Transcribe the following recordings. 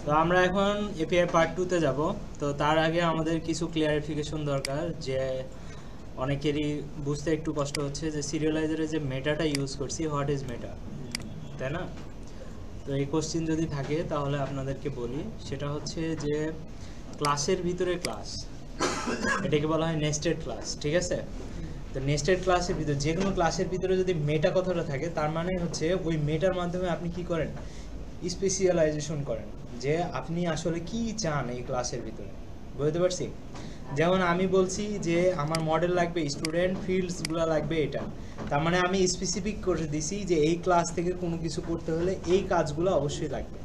তো আমরা এখন এপিআই পার্ট 2 তে যাব। তো তার আগে আমাদের কিছু ক্লিয়ারিফিকেশন দরকার, যে অনেকেরই বুঝতে একটু কষ্ট হচ্ছে যে সিরিয়ালাইজারে যে মেটাটা ইউজ করছি, হোয়াট ইজ মেটা, তাই না? তো এই কোশ্চেন যদি থাকে তাহলে আপনাদেরকে বলি, সেটা হচ্ছে যে ক্লাসের ভিতরে ক্লাস, এটাকে বলা হয় নেস্টেড ক্লাস, ঠিক আছে? তো নেস্টেড ক্লাসের ভিতরে যে কোনো ক্লাসের ভিতরে যদি মেটা কথাটা থাকে, তার মানে হচ্ছে ওই মেটার মাধ্যমে আপনি কি করেন, স্পেশালাইজেশন করেন, যে আপনি আসলে কি চান এই ক্লাসের ভিতরে। বুঝতে পারছি? যেমন আমি বলছি যে আমার মডেল লাগবে স্টুডেন্ট, ফিল্ডসগুলো লাগবে এটা, তার মানে আমি স্পেসিফিক করে দিছি যে এই ক্লাস থেকে কোনো কিছু করতে হলে এই কাজগুলো অবশ্যই লাগবে।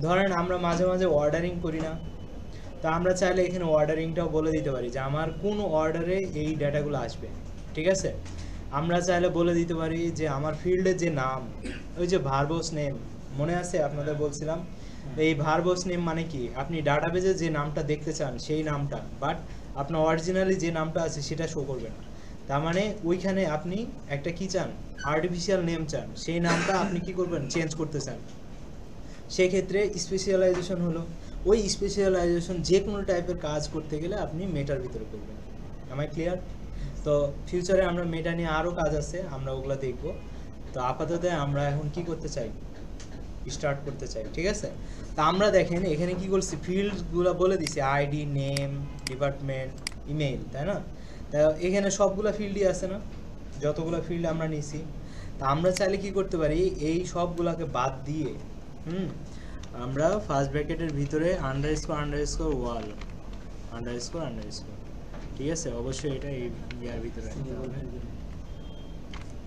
ধরেন আমরা মাঝে মাঝে অর্ডারিং করি না, তা আমরা চাইলে এখানে অর্ডারিংটাও বলে দিতে পারি যে আমার কোন অর্ডারে এই ডেটাগুলো আসবে, ঠিক আছে? আমরা চাইলে বলে দিতে পারি যে আমার ফিল্ডের যে নাম, ওই যে ভার্বস নেম, মনে আছে আপনাদের বলছিলাম, এই ভার্বস নেম মানে কি, আপনি ডাটাবেজে যে নামটা দেখতে চান সেই নামটা, বাট আপনার অরিজিনালি যে নামটা আছে সেটা শো করবে না। তার মানে ওইখানে আপনি একটা কি চান, আর্টিফিশিয়াল নেম চান, সেই নামটা আপনি কি করবেন, চেঞ্জ করতে চান। সেক্ষেত্রে স্পেশালাইজেশন হলো, ওই স্পেশালাইজেশন যে কোনো টাইপের কাজ করতে গেলে আপনি মেটার ভিতরে করবেন। আমায় ক্লিয়ার? তো ফিউচারে আমরা মেটা নিয়ে আরও কাজ আছে, আমরা ওগুলো দেখব। তো আপাতত আমরা এখন কি করতে চাই, স্টার্ট করতে চাই, ঠিক আছে? তা আমরা দেখেন এখানে কি করছি, ফিল্ডগুলো বলে দিছি, আইডি, নেম, ডিপার্টমেন্ট, ইমেইল, তাই না? তা এখানে সবগুলো ফিল্ডই আছে না, যতগুলো ফিল্ড আমরা নিছি। তা আমরা চাইলে কি করতে পারি, এই সবগুলোকে বাদ দিয়ে আমরা ফার্স্ট ব্র্যাকেটের ভিতরে আন্ডারস্কোর ওয়াল আন্ডারস্কোর, ঠিক আছে? অবশ্যই এটা এই ইয়ার ভিতরে রাখতে হবে,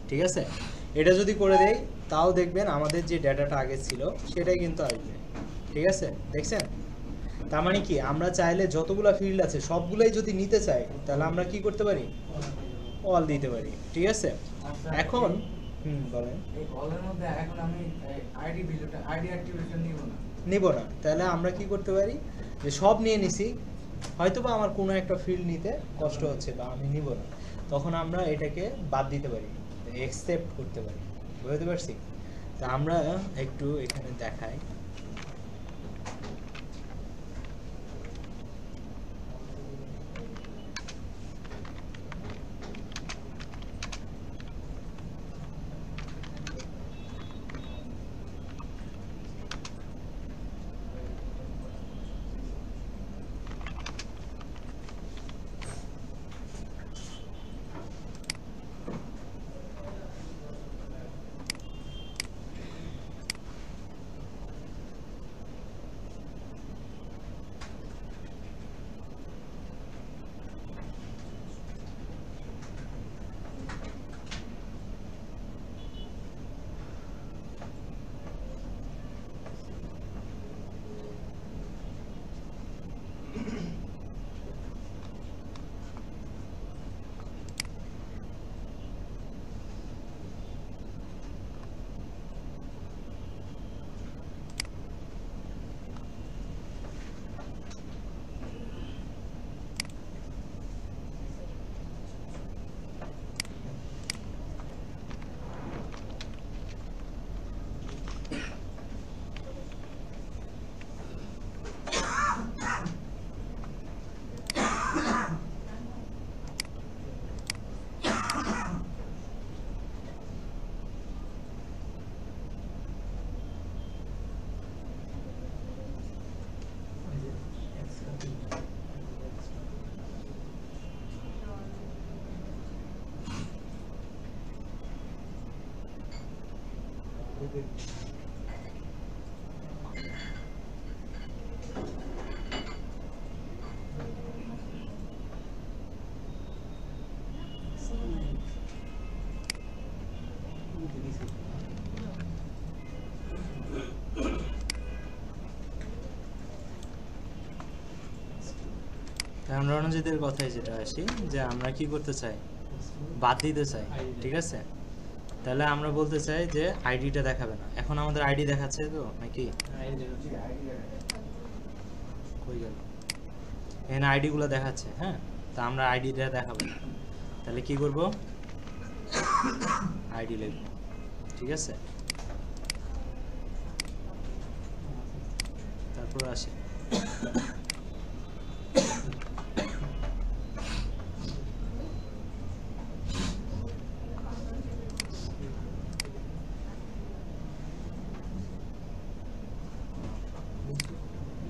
ঠিক আছে? এটা যদি করে দেই তাও দেখবেন আমাদের যে ডেটাটা আগে ছিল সেটাই কিন্তু আসবে, ঠিক আছে? দেখছেন? তার মানে কি, আমরা চাইলে যতগুলো ফিল্ড আছে সবগুলাই যদি নিতে চাই, তাহলে আমরা কি করতে পারি, অল দিতে পারি, ঠিক আছে? এখন বলেন। এই অলের মধ্যে এখন আমি আইডি ভ্যালুটা আইডি অ্যাক্টিভেশন নিব না, তাহলে আমরা কি করতে পারি, যে সব নিয়ে নিছি, হয়তোবা আমার কোনো একটা ফিল্ড নিতে কষ্ট হচ্ছে বা আমি নিব না, তখন আমরা এটাকে বাদ দিতে পারি, অ্যাকসেপ্ট করতে পারি। বুঝতে পারছি? তা আমরা একটু এখানে দেখাই। আমরা রণজিতের কথায় যেটা আসি, যে আমরা কি করতে চাই, বাদ দিতে চাই, ঠিক আছে? তাহলে আমরা বলতে চাই যে আইডিটা দেখাবে না। এখন আমাদের আইডি দেখাচ্ছে তো নাকি, কই গেল, এখানে আইডিগুলো দেখাচ্ছে, হ্যাঁ? তা আমরা আইডিটা দেখাবো না, তাহলে কি করব, আইডি লিখব, ঠিক আছে? তারপর আসে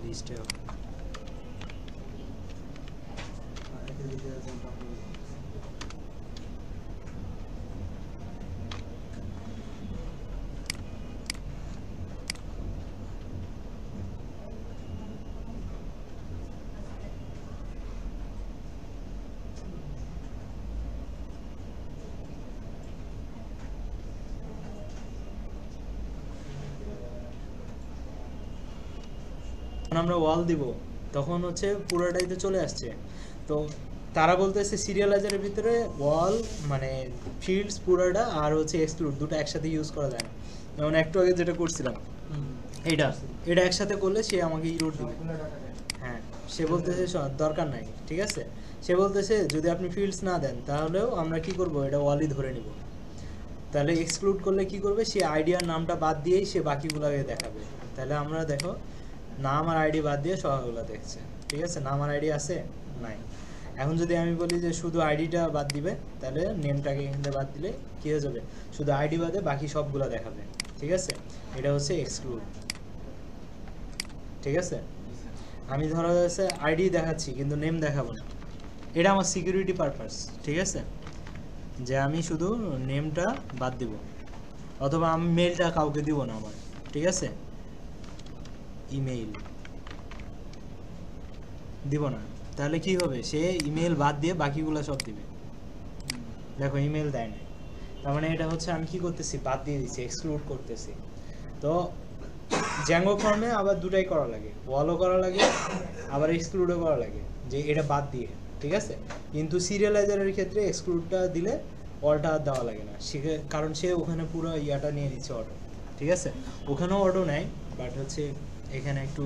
লিস্টে আমরা ওয়াল দিব তখন হচ্ছে পুরোটাই তো চলে আসছে। তো তারা বলতেছে সিরিয়ালাইজারের ভিতরে ওয়াল মানে ফিল্ডস পুরোটা আর হচ্ছে এক্সক্লুড দুটো একসাথে ইউজ করা যায় না। যেমন একটু আগে যেটা করছিলাম এটা এটা একসাথে করলে সে আমাকে ইরোড দিবে। হ্যাঁ সে বলতেছে দরকার নাই, ঠিক আছে। সে বলতেছে যদি আপনি ফিল্ডস না দেন তাহলেও আমরা কি করব, এটা ওয়ালই ধরে নিব। তাহলে এক্সক্লুড করলে কি করবে, সে আইডিয়ার নামটা বাদ দিয়েই সে বাকিগুলোকে দেখাবে। তাহলে আমরা দেখো নাম আর আইডি বাদ দিয়ে সবগুলো দেখছে, ঠিক আছে। নাম আর আইডি আছে নাই। এখন যদি আমি বলি যে শুধু আইডিটা বাদ দিবে, তাহলে নেমটাকে এখান থেকে বাদ দিলে কী হয়ে যাবে, শুধু আইডি বাদে বাকি সবগুলো দেখাবে, ঠিক আছে। এটা হচ্ছে এক্সক্লুড, ঠিক আছে। আমি ধরা যাচ্ছে আইডি দেখাচ্ছি কিন্তু নেম দেখাবো না, এটা আমার সিকিউরিটি পারপাস, ঠিক আছে, যে আমি শুধু নেমটা বাদ দিব, অথবা আমি মেলটা কাউকে দিব না আমার, ঠিক আছে, ইমেইল দিব না। তাহলে কি হবে, সে ইমেল বাদ দিয়ে বাকিগুলো সব দিবে। দেখো ইমেল দেয় না, তার মানে এটা হচ্ছে আমি কি করতেছি, বাদ দিয়ে দিচ্ছি, এক্সক্লুড করতেছি। তো জ্যাঙ্গো ফর্মে আবার দুটাই করা লাগে, ওয়ালও করা লাগে আবার এক্সক্লুডও করা লাগে, যে এটা বাদ দিয়ে, ঠিক আছে। কিন্তু সিরিয়ালাইজারের ক্ষেত্রে এক্সক্লুডটা দিলে ওয়ালটা আর দেওয়া লাগে না, কারণ সে ওখানে পুরো ইয়াটা নিয়ে নিচ্ছে অটো, ঠিক আছে। ওখানেও অটো নেয়, বাট হচ্ছে এখানে একটু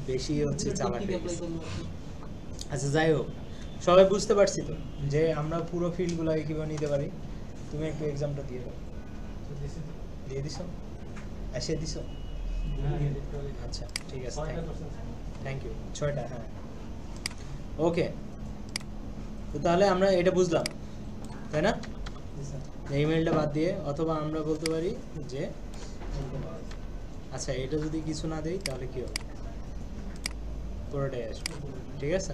বেশি হচ্ছে চালাকি। আচ্ছা যাই হোক, সবাই বুঝতে পারছি তো যে আমরা পুরো ফিল্ডগুলোকে কীভাবে নিতে পারি। তুমি একটু এক্সামটা দিয়ে দাও, দিয়ে দিছো, এসে দিছো, আচ্ছা ঠিক আছে, থ্যাংক ইউ। 6টা, হ্যাঁ ওকে। তো তাহলে আমরা এটা বুঝলাম, তাই না, ইমেলটা বাদ দিয়ে। অথবা আমরা বলতে পারি যে আচ্ছা এটা যদি কিছু না দেই তাহলে কি হবে, পুরোটাই আসবে, ঠিক আছে।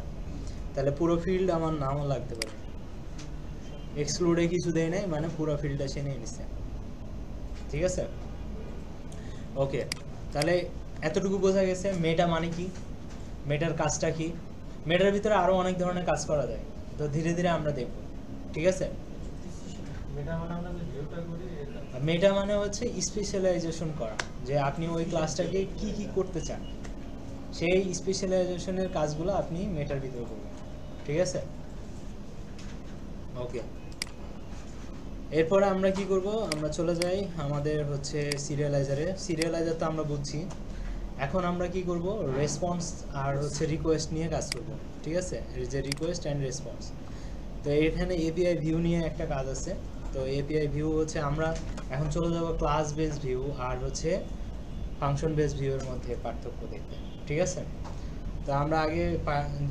তাহলে পুরো ফিল্ড আমার নামও লাগতে পারে, এক্সক্লুডে কিছু দেয় নাই মানে পুরো ফিল্ডটা সে নিয়ে নিচ্ছে, ঠিক আছে। ওকে, তাহলে এতটুকু বোঝা গেছে মেটা মানে কি, মেটার কাজটা কি। মেটার ভিতরে আরো অনেক ধরনের কাজ করা যায়, তো ধীরে ধীরে আমরা দেখব, ঠিক আছে। মেটা মানে হচ্ছে স্পেশালাইজেশন করা, যে আপনি ওই ক্লাসটাকে কি কি করতে চান, সেই স্পেশালাইজেশনের কাজগুলো আপনি মেটার ভিতরে করবেন, ঠিক আছে। ওকে, এরপরে আমরা কি করব, আমরা চলে যাই আমাদের হচ্ছে সিরিয়ালাইজারে। সিরিয়ালাইজার তো আমরা বুঝছি, এখন আমরা কি করব, রেসপন্স আর হচ্ছে রিকোয়েস্ট নিয়ে কাজ করব, ঠিক আছে। এই যে রিকোয়েস্ট অ্যান্ড রেসপন্স, তো এখানে এপিআই ভিউ নিয়ে একটা কাজ আছে। তো এপিআই ভিউ হচ্ছে আমরা এখন চলে যাব ক্লাস বেস ভিউ আর হচ্ছে ফাংশন বেস ভিউয়ের মধ্যে পার্থক্য দেখতে, ঠিক আছে। তো আমরা আগে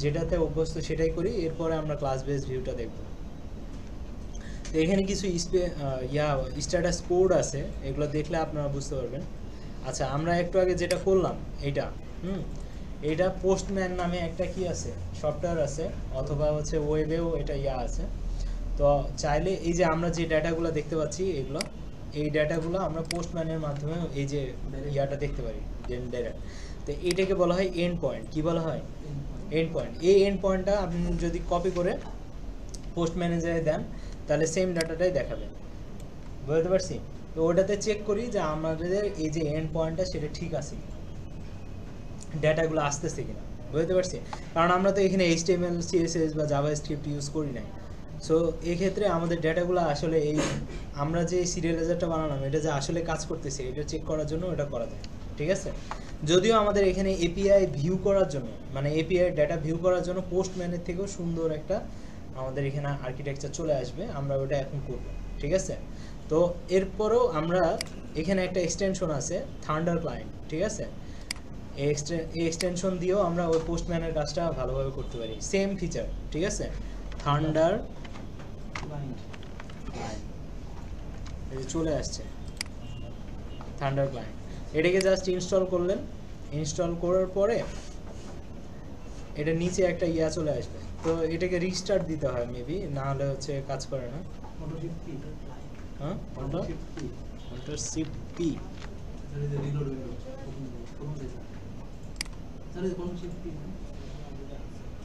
যেটাতে অভ্যস্ত সেটাই করি, এরপরে আমরা ক্লাস বেস ভিউটা দেখব। তো এখানে কিছু স্ট্যাটাস কোড আছে, এগুলো দেখলে আপনারা বুঝতে পারবেন। আচ্ছা আমরা একটু আগে যেটা করলাম এইটা, এইটা পোস্টম্যান নামে একটা কি আছে, সফটওয়্যার আছে, অথবা হচ্ছে ওয়েবেও এটা আছে। তো চাইলে এই যে আমরা যে ডাটাগুলো দেখতে পাচ্ছি এগুলো, এই ডাটাগুলো আমরা পোস্টম্যানের মাধ্যমে এই যে ইয়াটা দেখতে পারি, ডেটা। তো এইটাকে বলা হয় এন্ড পয়েন্ট। কি বলা হয়, এন্ড পয়েন্ট। এই এন্ড পয়েন্টটা আপনি যদি কপি করে পোস্ট ম্যানেজারে দেন তাহলে সেম ডাটাটাই দেখাবে, বুঝতে পারছি। তো ওটাতে চেক করি যে আমাদের এই যে এন্ড পয়েন্টটা সেটা ঠিক আছে, ডাটাগুলো আসতেছে কিনা, বুঝতে পারছি। কারণ আমরা তো এখানে HTML CSS বা জাভাস্ক্রিপ্ট ইউজ করি নাই। সো এই ক্ষেত্রে আমাদের ডাটাগুলো আসলে এই আমরা যে সিরিয়ালাইজারটা বানালাম এটা যে আসলে কাজ করতেছে এটা চেক করার জন্য এটা করা যায়, ঠিক আছে। যদিও আমাদের এখানে এপিআই ভিউ করার জন্য, মানে এপিআই ডাটা ভিউ করার জন্য পোস্টম্যানের থেকেও সুন্দর একটা আমাদের এখানে আর্কিটেকচার চলে আসবে, আমরা ওটা এখন করব, ঠিক আছে। তো এরপরও আমরা এখানে একটা এক্সটেনশন আছে থান্ডার ক্লায়েন্ট, ঠিক আছে। এই এক্সটেনশন দিয়েও আমরা ওই পোস্টম্যানের কাজটা ভালোভাবে করতে পারি, সেম ফিচার, ঠিক আছে। থান্ডার ক্লায়েন্ট এই যে চলে আসছে থান্ডার ক্লায়েন্ট, এটাকে জাস্ট ইনস্টল করলেন। ইনস্টল করার পরে এটা নিচে একটা ইয়া চলে আসবে, তো এটাকে রিস্টার্ট দিতে হয় মেবি, না হলে হচ্ছে কাজ করে না। অটোশিপ কি হ্যাঁ অটোশিপ কি কন্ট্রোল শিফট পি, তাহলে যে রিলোড উইন্ডো প্রথম থেকে তাহলে কোন shift P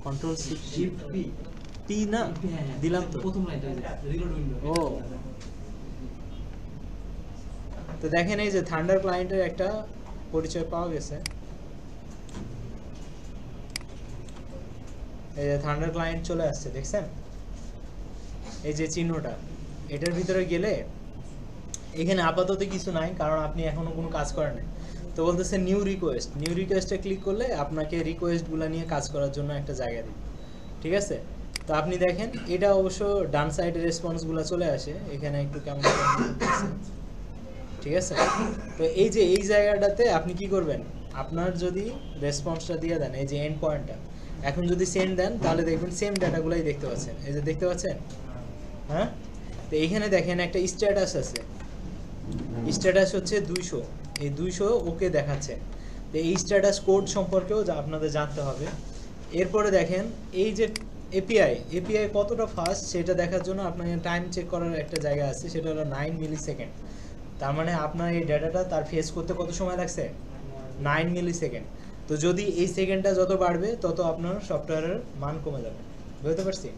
control shift shift P P না দিলাম তো। প্রথম লাইনটা রিলোড উইন্ডো ও তো দেখেন এই যে থান্ডার ক্লায়েন্টের একটা পরিচয় পাওয়া গেছে। এই যে থান্ডার ক্লায়েন্ট চলে আসছে, দেখছেন এই যে চিহ্নটা, এটার ভিতরে গেলে এখানে আপাতত কিছু নাই, কারণ আপনি এখনো কোনো কাজ করেন নাই। তো বলতেছে নিউ রিকোয়েস্ট, নিউ রিকোয়েস্টে ক্লিক করলে আপনাকে রিকোয়েস্টগুলো নিয়ে কাজ করার জন্য একটা জায়গা দিবে, ঠিক আছে। তো আপনি দেখেন এটা অবশ্য ডান সাইডে রেসপন্সগুলো চলে আসে, এখানে একটু কেমন ঠিক আছে। তো এই যে এই জায়গাটাতে আপনি কি করবেন, আপনার যদি রেসপন্সটা দিয়ে দেন, এই যে এন্ড পয়েন্টটা, এখন যদি সেন্ড দেন তাহলে দেখবেন সেম ডাটাগুলোই দেখতে পাচ্ছেন, এই যে দেখতে পাচ্ছেন। হ্যাঁ, তো এইখানে দেখেন একটা স্ট্যাটাস আছে, স্ট্যাটাস হচ্ছে 200, এই 200 ওকে দেখাচ্ছে। তো এই স্ট্যাটাস কোড সম্পর্কেও যা আপনাদের জানতে হবে। এরপরে দেখেন এই যে এপিআই কতটা ফাস্ট সেটা দেখার জন্য আপনাকে টাইম চেক করার একটা জায়গা আছে, সেটা হলো 9 মিলি সেকেন্ড। তার মানে আপনার এই ডাটাটা তার ফেস করতে কত সময় লাগছে, 9 মিলি সেকেন্ড। তো যদি এই সেকেন্ডটা যত বাড়বে তত আপনার সফটওয়্যারের মান কমে যাবে, বুঝতে পারছি।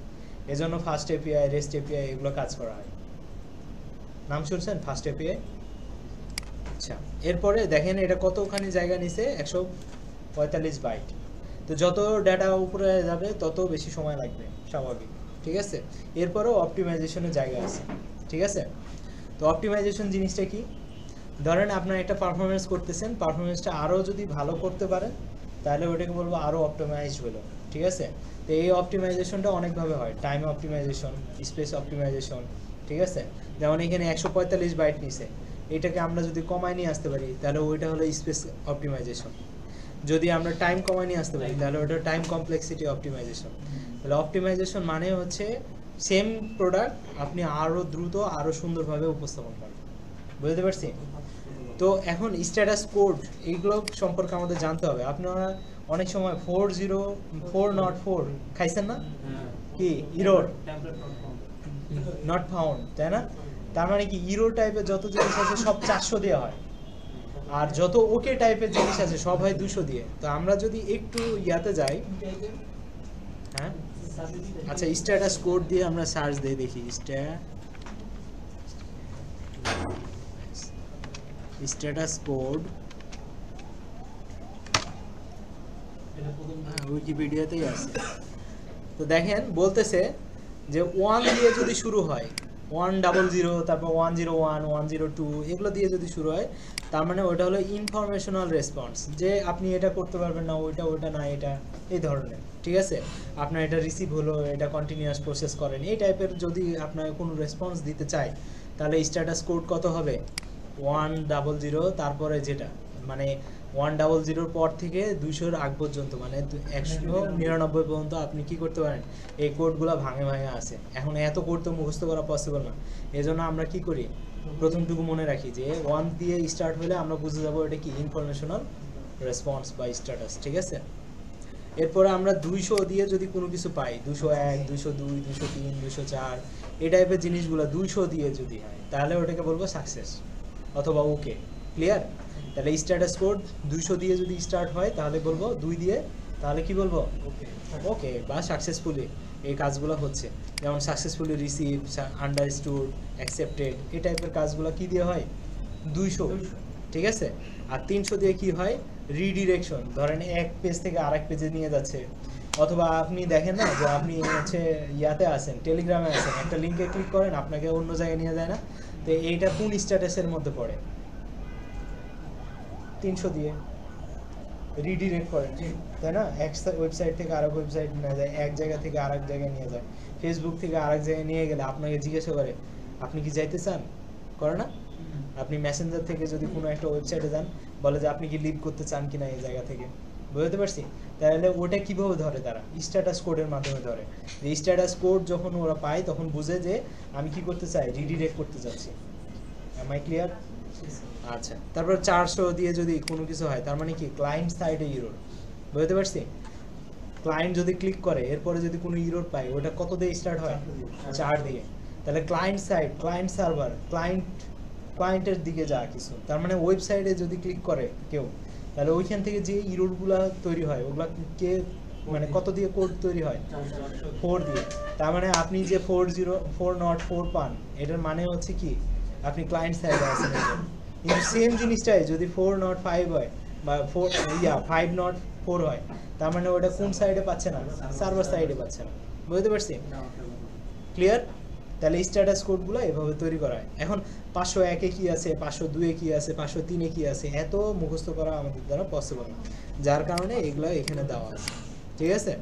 এজন্য ফাস্ট এপিআই, রেস্ট এপিআই এগুলো কাজ করা হয়। নাম শুনছেন ফাস্ট এপিআই? আচ্ছা, এরপরে দেখেন এটা কতখানি জায়গা নিছে, 145 বাইট। তো যত ডাটা উপরে যাবে তত বেশি সময় লাগবে, স্বাভাবিক, ঠিক আছে। এরপরেও অপটিমাইজেশনের জায়গা আছে, ঠিক আছে। তো অপটিমাইজেশন জিনিসটা কি, ধরেন আপনার একটা পারফরমেন্স করতেছেন, পারফরমেন্সটা আরও যদি ভালো করতে পারেন তাহলে ওটাকে বলবো আরও অপটিমাইজড হলো, ঠিক আছে। তো এই অপটিমাইজেশনটা অনেকভাবে হয়, টাইম অপটিমাইজেশন, স্পেস অপটিমাইজেশন, ঠিক আছে। যেমন এখানে 145 বাইট নিছে, এটাকে আমরা যদি কমায় নিয়ে আসতে পারি তাহলে ওইটা হলো স্পেস অপটিমাইজেশন। যদি আমরা টাইম কমায় নিয়ে আসতে পারি তাহলে ওটা টাইম কমপ্লেক্সিটি অপটিমাইজেশন। তাহলে অপটিমাইজেশন মানে হচ্ছে সেম প্রোডাক্ট আপনি আরও দ্রুত আরও সুন্দরভাবে উপস্থাপন করবেন, বুঝতে পারছি। তো এখন স্ট্যাটাস কোড এইগুলো সম্পর্কে আমাদের জানতে হবে। আপনারা অনেক সময় 404 খাইছেন না, কি ইরোর নট ফাউন্ড, তাই না? তার মানে কি ইরোর টাইপের যত জিনিস আছে সব 400 দেওয়া হয়, আর যত ওকে টাইপের জিনিস আছে সব হয় 200 দিয়ে। তো আমরা যদি একটু ইয়াতে যাই, হ্যাঁ আচ্ছা, স্ট্যাটাস কোড দিয়ে আমরা সার্চ দিয়ে দেখি, স্ট্যাটাস কোড উইকিপিডিয়াতেই আছে। তো দেখেন বলতেছে যে 1 দিয়ে যদি শুরু হয়, 100, তারপর 101, 102 এগুলো দিয়ে যদি শুরু হয়, তার মানে ওটা হলো ইনফরমেশনাল রেসপন্স, যে আপনি এটা করতে পারবেন না, ওইটা না, এটা এই ধরনের, ঠিক আছে। আপনার এটা রিসিভ হলো, এটা কন্টিনিউয়াস প্রসেস করেন, এই টাইপের যদি আপনার কোনো রেসপন্স দিতে চাই তাহলে স্ট্যাটাস কোড কত হবে, 100, তারপরে যেটা মানে 100 পর থেকে 200 আগ পর্যন্ত, মানে 199 পর্যন্ত আপনি কি করতে পারেন, এই কোডগুলো ভাঙে আছে। এখন এত কোড তো মুখস্থ করা পসিবল না, এজন্য আমরা কি করি, প্রথমটুকু মনে রাখি যে 1 দিয়ে স্টার্ট হলে আমরা বুঝে যাবো এটা কি ইনফরমেশনাল রেসপন্স বা স্ট্যাটাস, ঠিক আছে। এরপরে আমরা 200 দিয়ে যদি কোনো কিছু পাই, 201, 202, 203, 204 এই টাইপের জিনিসগুলো 200 দিয়ে যদি হয় তাহলে ওটাকে বলবো সাকসেস অথবা ওকে, ক্লিয়ার। তাহলে স্ট্যাটাস কোড 200 দিয়ে যদি স্টার্ট হয় তাহলে বলবো 2 দিয়ে, তাহলে কি বলবো ওকে বা সাকসেসফুলি এই কাজগুলো হচ্ছে। যেমন সাকসেসফুলি রিসিভ, আন্ডারস্টুড, অ্যাকসেপ্টেড এই টাইপের কাজগুলো কি দিয়ে হয়, 200, ঠিক আছে। আর 300 দিয়ে কি হয়, রিডিরেকশন, ধরেন এক পেজ থেকে আরেক পেজে নিয়ে যাচ্ছে, অথবা আপনি দেখেন না যে আপনি হচ্ছে ইয়াতে আছেন, টেলিগ্রামে আছেন, একটা লিঙ্কে ক্লিক করেন আপনাকে অন্য জায়গায় নিয়ে যায় না, তো এইটা কোন স্ট্যাটাসের মধ্যে পড়ে, 300 দিয়ে রিডিরেক্ট করেন, তাই না। এক ওয়েবসাইট থেকে আরেক ওয়েবসাইট নিয়ে যায়, এক জায়গা থেকে আরেক জায়গায় নিয়ে যায়, ফেসবুক থেকে আরেক জায়গায় নিয়ে গেলে আপনাকে জিজ্ঞাসা করে আপনি কি যাইতে চান, করে না। আপনি মেসেঞ্জার থেকে যদি কোনো একটা ওয়েবসাইটে যান, বলে যে আপনি কি লিভ করতে চান কিনা এই জায়গা থেকে, বুঝতে পারছি? তাহলে ওটা কিভাবে ধরে তারা? স্ট্যাটাস কোডের মাধ্যমে ধরে। যে স্ট্যাটাস কোড যখন ওরা পায় তখন বুঝে যে আমি কি করতে চাই, রিডিরেক্ট করতে চাচ্ছি। Am I clear? আচ্ছা, তারপর 400 দিয়ে যদি কোনো কিছু হয় তার মানে কি ক্লায়েন্ট সাইডে ইরর, বুঝতে পারছি? ক্লায়েন্ট যদি ক্লিক করে এরপরে যদি কোনো ইরর পায় ওটা কত দিয়ে স্টার্ট হয়? 4 দিয়ে। তাহলে ক্লায়েন্ট সাইড, ক্লায়েন্ট সার্ভার, ক্লায়েন্টের দিকে যা কিছু, তার মানে ওয়েবসাইটে যদি ক্লিক করে কেউ, তাহলে ওইখান থেকে যে ইররগুলা তৈরি হয় ওগুলা কে মানে কত দিয়ে কোড তৈরি হয়? 4 দিয়ে। তার মানে আপনি যে 404 পান এটার মানে হচ্ছে কি আপনি ক্লায়েন্ট সাইডে আছেন। কিন্তু সেম জিনিসটাই যদি 405 হয় বা 504 হয়, তার মানে ওটা কোন সাইডে পাচ্ছে না? সার্ভার সাইডে পাচ্ছে না, বুঝতে পারছি? ক্লিয়ার? তাহলে স্ট্যাটাস কোডগুলো এভাবে তৈরি করা হয়। এখন 501-এ কি আছে, 502-এ কি আছে, 503-এ কি আছে, এত মুখস্থ করা আমাদের দ্বারা পসিবল না, যার কারণে এগুলো এখানে দেওয়া আছে, ঠিক আছে?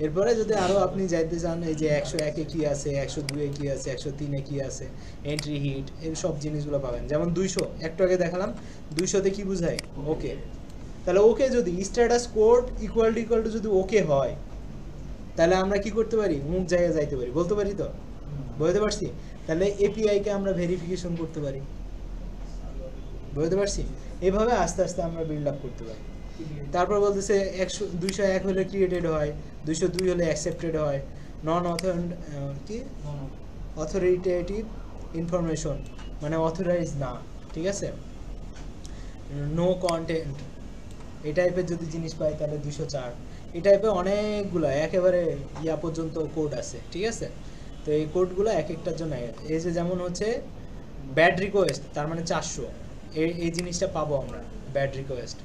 এরপরে যদি আরও আপনি যাইতে চান, এই যে 101-এ কি আছে, 102-এ কি আছে, 103-এ কি আছে, এন্ট্রি হিট, এই সব জিনিসগুলো পাবেন। যেমন 200 একটু আগে দেখালাম, 200-তে কি বুঝায়? ওকে। তাহলে ওকে যদি স্ট্যাটাস কোড ইকুয়াল টু যদি ওকে হয়, তাহলে আমরা কি করতে পারি? মুখ জায়গায় যাইতে পারি, বলতে পারি তো, বুঝতে পারছি? তাহলে এপিআই কে আমরা ভেরিফিকেশন করতে পারি, বুঝতে পারছি? এইভাবে আস্তে আস্তে আমরা বিল্ড আপ করতে পারি। তারপর বলতেছে 201 হলে ক্রিয়েটেড হয়, 202 হলে অ্যাকসেপ্টেড হয়, নন অথরিটেটিভ ইনফরমেশন মানে অথরাইজ না, ঠিক আছে? নো কন্টেন্ট এই টাইপের যদি জিনিস পাই তাহলে 204। এই টাইপের অনেকগুলো একেবারে ইয়া পর্যন্ত কোড আছে, ঠিক আছে? তো এই কোডগুলো এক একটার জন্য এই যে যেমন হচ্ছে ব্যাড রিকোয়েস্ট, তার মানে 400, এই জিনিসটা পাবো আমরা ব্যাড রিকোয়েস্ট।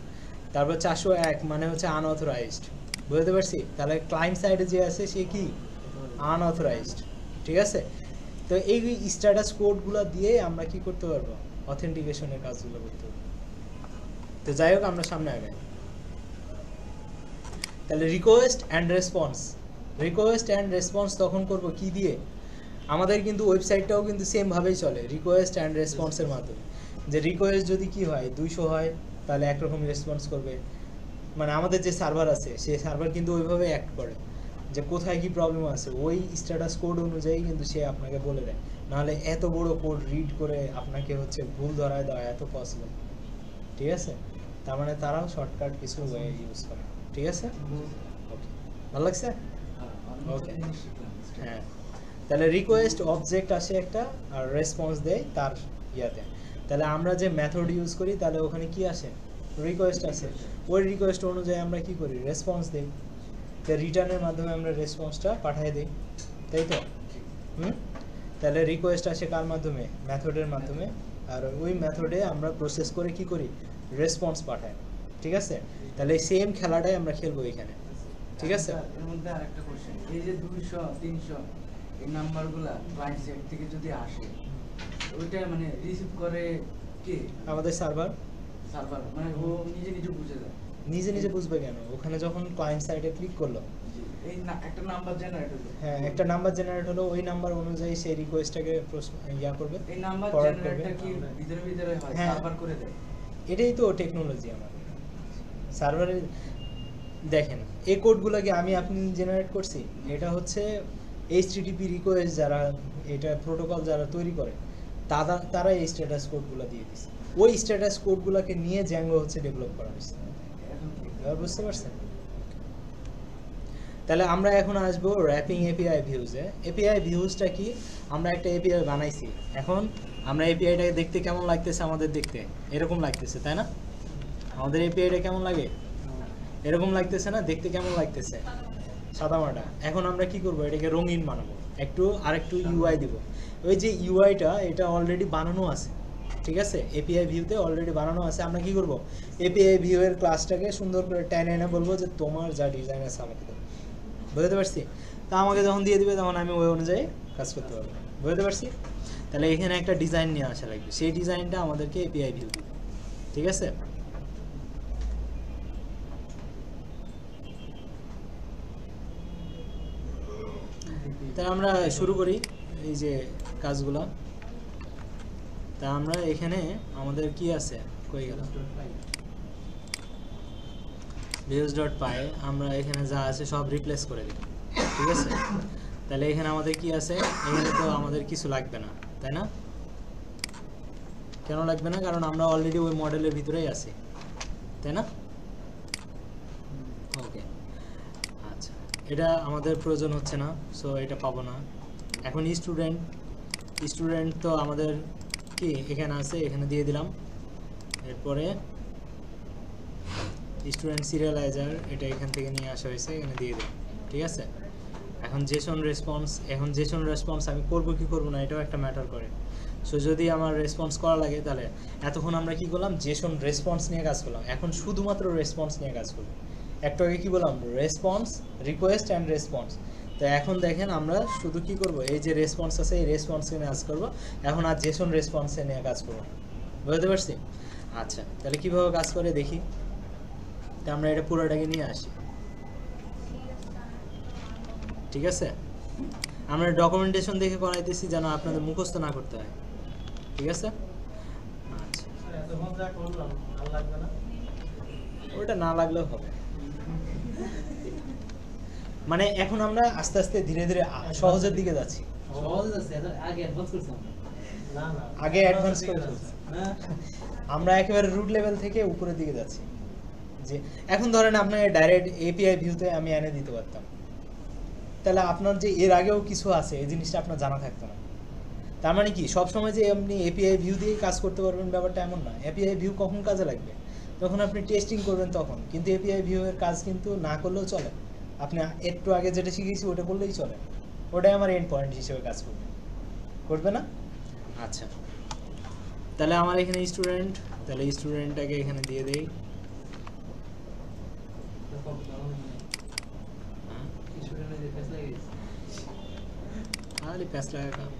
তারপর 401 মানে হচ্ছে আনঅথরাইজড, বুঝতে পারছি? তাহলে ক্লায়েন্ট সাইডে যে আছে সে কি আনঅথরাইজড, ঠিক আছে? তো এই স্ট্যাটাস কোডগুলো দিয়ে আমরা কি করতে পারবো? অথেন্টিকেশনের কাজগুলো করতে পারবো। তো যাই হোক, আমরা সামনে আগাই। তাহলে রিকোয়েস্ট অ্যান্ড রেসপন্স তখন করব কি দিয়ে? আমাদের কিন্তু ওয়েবসাইটটাও কিন্তু সেমভাবেই চলে, রিকোয়েস্ট অ্যান্ড রেসপন্সের মাধ্যমে। যে রিকোয়েস্ট যদি কি হয় 200 হয় তাহলে একরকম রেসপন্স করবে, মানে আমাদের যে সার্ভার আছে সেই সার্ভার কিন্তু ওইভাবে অ্যাক্ট করে যে কোথায় কি প্রবলেম আছে ওই স্ট্যাটাস কোড অনুযায়ী কিন্তু সে আপনাকে বলে দেয়। নাহলে এত বড় কোড রিড করে আপনাকে হচ্ছে ভুল ধরায় দেওয়া এত পসিবল, ঠিক আছে? তার মানে তারাও শর্টকাট কিছু ওয়ে ইউজ করে, ঠিক আছে? ওকে, ভালো লাগছে? ওকে, হ্যাঁ। তাহলে রিকোয়েস্ট অবজেক্ট আসে একটা আর রেসপন্স দেয় তার ইয়াতে। তাহলে আমরা যে মেথড ইউজ করি তাহলে ওখানে কি আসে? রিকোয়েস্ট আসে। ওই রিকোয়েস্ট অনুযায়ী আমরা কি করি? রেসপন্স দেই। তো রিটার্নের মাধ্যমে আমরা রেসপন্সটা পাঠিয়ে দিই, তাই তো? তাহলে রিকোয়েস্ট আসে কার মাধ্যমে? মেথডের মাধ্যমে। আর ওই মেথডে আমরা প্রসেস করে কি করি? রেসপন্স পাঠাই, ঠিক আছে? তাহলে সেম খেলাটাই আমরা খেলবো এখানে, ঠিক আছে? এর মধ্যে আরেকটা কোশ্চেন, এই যে 200 300 এই নাম্বারগুলা ক্লায়েন্ট সাইড থেকে যদি আসে ওইটা মানে রিসিভ করে কে? আমাদের সার্ভার মানে ও নিজে বুঝে যায়? নিজে বুঝবে কেন? ওখানে যখন ক্লায়েন্ট সাইডে ক্লিক করলো এই একটা নাম্বার জেনারেট হলো, হ্যাঁ একটা নাম্বার জেনারেট হলো, ওই নাম্বার অনুযায়ী সেই রিকোয়েস্টটাকে ইয়া করবে, এই নাম্বার ফরওয়ার্ড জেনারেটটা করবে। কি ভিতরে হয়, হ্যাঁ। সার্ভার করে দেয়? এটাই তো টেকনোলজি আমাদের সার্ভারে। দেখেন এই কোডগুলোকে আপনি জেনারেট করছি, এটা হচ্ছে এইচটিটিপি রিকোয়েস্ট যারা এটা প্রোটোকল যারা তৈরি করে তারা এই স্ট্যাটাস কোডগুলো দিয়ে দিচ্ছে। ওই স্ট্যাটাস কোডগুলোকে নিয়ে জ্যাঙ্গো হচ্ছে ডেভেলপ করা হয়েছে, এবার বুঝতে পারছেন? তাহলে আমরা এখন আসবো র্যাপিং এপিআই ভিউজে। এপিআই ভিউজটা কি? আমরা একটা এপিআই বানাইছি, এখন আমরা এপিআইটাকে দেখতে কেমন লাগতেছে? আমাদের দেখতে এরকম লাগতেছে, তাই না? আমাদের এপিআইটা কেমন লাগে? এরকম লাগতেছে না? দেখতে কেমন লাগতেছে? সাদামাটা। এখন আমরা কি করব? এটাকে রঙিন বানাবো, আরেকটু ইউআই দিব। ওই যে ইউআইটা এটা অলরেডি বানানো আছে, ঠিক আছে? এপিআই ভিউতে অলরেডি বানানো আছে। আমরা কি করব? এপিআই ভিউ এর ক্লাসটাকে সুন্দর করে টেনে এনে বলবো যে তোমার যা ডিজাইন আছে আমাকে দাও, বুঝতে পারছি? তা আমাকে যখন দিয়ে দিবে তখন আমি ওই অনুযায়ী কাজ করতে পারবো, বুঝতে পারছি? তাহলে এখানে একটা ডিজাইন নিয়ে আসা লাগবে, সেই ডিজাইনটা আমাদেরকে এপিআই ভিউ দিবে, ঠিক আছে? তাহলে আমরা শুরু করি এই যে কাজগুলো। তা আমরা এখানে আমাদের কি আছে? কই গেল? ভিউজ ডট পাই আমরা এখানে যা আছে সব রিপ্লেস করে দিই, ঠিক আছে? তাহলে এখানে আমাদের কি আছে, এখানে তো আমাদের কিছু লাগবে না, তাই না? কেন লাগবে না? কারণ আমরা অলরেডি ওই মডেলের ভিতরেই আছি, তাই না? ওকে, আচ্ছা, এটা আমাদের প্রয়োজন হচ্ছে না, সো এটা পাবো না। এখন স্টুডেন্ট তো আমাদের কি এখানে আছে, এখানে দিয়ে দিলাম। এরপরে স্টুডেন্ট সিরিয়ালাইজার, এটা এখান থেকে নিয়ে আসা হয়েছে, এখানে দিয়ে দিলাম, ঠিক আছে? এখন জেসন রেসপন্স আমি করব কি করব না এটাও একটা ম্যাটার করে। সো যদি আমার রেসপন্স করা লাগে, তাহলে এতক্ষণ আমরা কি করলাম, জেসন রেসপন্স নিয়ে কাজ করলাম, এখন শুধুমাত্র রেসপন্স নিয়ে কাজ করব। একটু আগে কি বললাম, রেসপন্স, রিকোয়েস্ট অ্যান্ড রেসপন্স। তো এখন দেখেন আমরা শুধু কি করব, এই যে রেসপন্স আছে এই রেসপন্স নিয়ে কাজ করব, এখন আর জেসন রেসপন্সে নিয়ে কাজ করব না। বুঝতে পারছি? আচ্ছা, তাহলে কিভাবে কাজ করে দেখি। তো আমরা এটা পুরোটাকে নিয়ে আসি, ঠিক আছে? আমরা ডকুমেন্টেশন দেখে করাইতেছি যেন আপনাদের মুখস্থ না করতে হয়, ঠিক আছে? আচ্ছা, ওটা না লাগলেও হবে। মানে এখন আমরা আস্তে আস্তে ধীরে ধীরে সহজের দিকে যাচ্ছি। সহজ আছে, আগে অ্যাডভান্স করছিলাম না না, আগে অ্যাডভান্স করে ফেলছি। আমরা একেবারে রুট লেভেল থেকে উপরের দিকে যাচ্ছি। যে এখন ধরেন আপনাকে ডাইরেক্ট এপিআই ভিউতে আমি এনে দিতে পারতাম, তাহলে আপনার যে এর আগেও কিছু আছে এই জিনিসটা আপনার জানা থাকতো না। তার মানে কি সবসময় যে আপনি এপিআই ভিউ দিয়ে কাজ করতে পারবেন ব্যাপারটা এমন না। এপিআই ভিউ কখন কাজে লাগবে, যখন আপনি টেস্টিং করবেন তখন। কিন্তু এপিআই ভিউ এর কাজ কিন্তু না করলেও চলে, আপনি একটু আগে যেটা শিখেছি ওটা করলেই চলে, ওটাই আমার এন্ড পয়েন্ট হিসেবে কাজ করবে না? আচ্ছা, তাহলে আমার এখানে স্টুডেন্ট, তাহলে স্টুডেন্টটাকে এখানে দিয়ে দেই। খালি প্যাস লাগা কাম।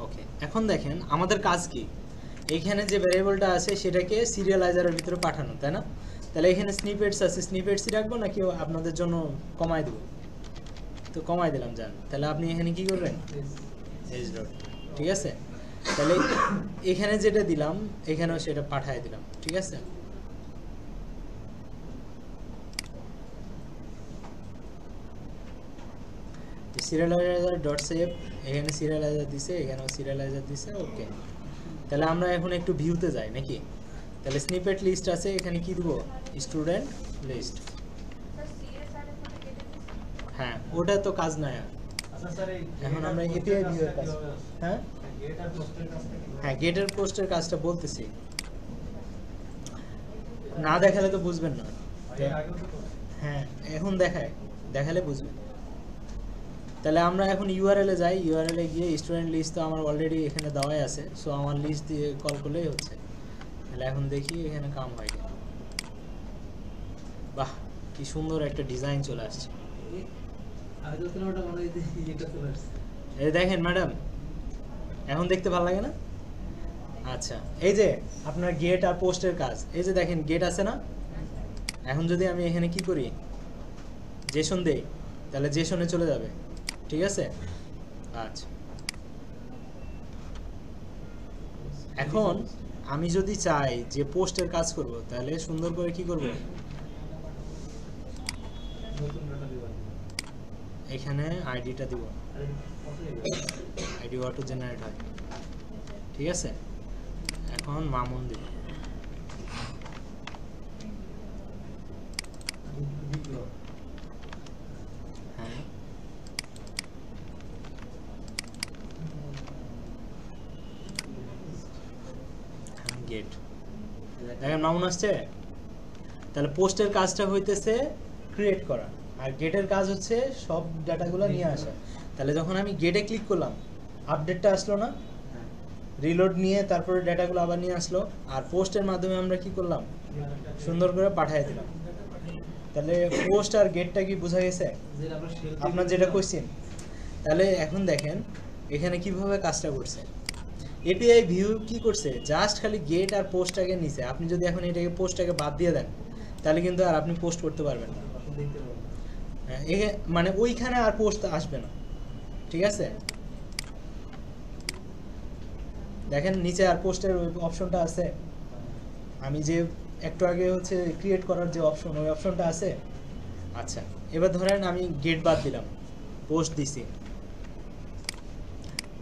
ওকে, এখন দেখেন আমাদের কাজ কি, এখানে যে ভ্যারিয়েবলটা আছে সেটাকে সিরিয়ালাইজারের ভিতরে পাঠানো, তাই না? তাহলে এখানে স্নিপেটস আছে, স্নিপেটসই রাখবো নাকি আপনাদের জন্য কমাই দেবো? তো কমাই দিলাম, যান। তাহলে আপনি এখানে কি করবেন, এস ডট, ঠিক আছে? তাহলে এখানে যেটা দিলাম এখানেও সেটা পাঠিয়ে দিলাম, ঠিক আছে? সিরিয়ালাইজার ডট সেভ, এখানে সিরিয়ালাইজার দিছে, এখানেও সিরিয়ালাইজার দিছে। ওকে, তাহলে আমরা এখন একটু ভিউতে যাই নাকি? তাহলে স্নিপেট লিস্ট আছে, এখানে কি দিব, স্টুডেন্ট লিস্ট। হ্যাঁ, ওটা তো কাজ নাই আর। এখন আমরা এপিআই ভিউ এর কাজ, হ্যাঁ হ্যাঁ গেটের পোস্টের কাজটা বলতেছি, না দেখালে তো বুঝবেন না। হ্যাঁ, এখন দেখালে বুঝবেন। তাহলে আমরা এখন ইউআরএল এ যাই, ইউআরএল এ গিয়ে স্টুডেন্ট লিস্ট তো আমার অলরেডি এখানে দেওয়াই আছে, সো আমার লিস্ট দিয়ে কল করলেই হচ্ছে। তাহলে এখন দেখি এখানে কাম হয় কিনা। বাহ, কি সুন্দর একটা ডিজাইন চলে আসছে। এই দেখেন ম্যাডাম, এখন দেখতে ভালো লাগে না? আচ্ছা, এই যে আপনার গেট আর পোস্টের কাজ, এই যে দেখেন গেট আছে না, এখন যদি আমি এখানে কি করি, জেসন দেই, তাহলে জেসনে চলে যাবে, ঠিক আছে? আচ্ছা, এখন আমি যদি চাই যে পোস্টের কাজ করব, তাহলে সুন্দর করে কি করব, এখানে আইডিটা দিব, আইডি অটো জেনারেট হয়, ঠিক আছে? এখন মামুন দিব, হ্যাঁ গেট, দেখেন মামুন আসছে। তাহলে পোস্টের কাজটা হইতেছে ক্রিয়েট করা, আর গেটের কাজ হচ্ছে সব ডাটাগুলো নিয়ে আসা। তাহলে যখন আমি গেটে ক্লিক করলাম, আপডেটটা আসলো না, রিলোড নিয়ে তারপরে ডাটাগুলো আবার নিয়ে আসলো, আর পোস্টের মাধ্যমে আমরা কি করলাম, সুন্দর করে পাঠিয়ে দিলাম। তাহলে পোস্ট আর গেটটা কি বোঝা গেছে আপনার যেটা কোশ্চেন? তাহলে এখন দেখেন এখানে কিভাবে কাজটা করছে। এপিআই ভিউ কি করছে, জাস্ট খালি গেট আর পোস্টটাকে নিছে। আপনি যদি এখন এটাকে পোস্টটাকে বাদ দিয়ে দেন, তাহলে কিন্তু আর আপনি পোস্ট করতে পারবেন না, মানে ওইখানে আর পোস্ট আসবে না, ঠিক আছে? দেখেন নিচে আর পোস্টের ওই অপশনটা আছে, আমি যে একটু আগে হচ্ছে ক্রিয়েট করার যে অপশন, ওই অপশনটা আছে। আচ্ছা, এবার ধরেন আমি গেট বাদ দিলাম, পোস্ট দিছি,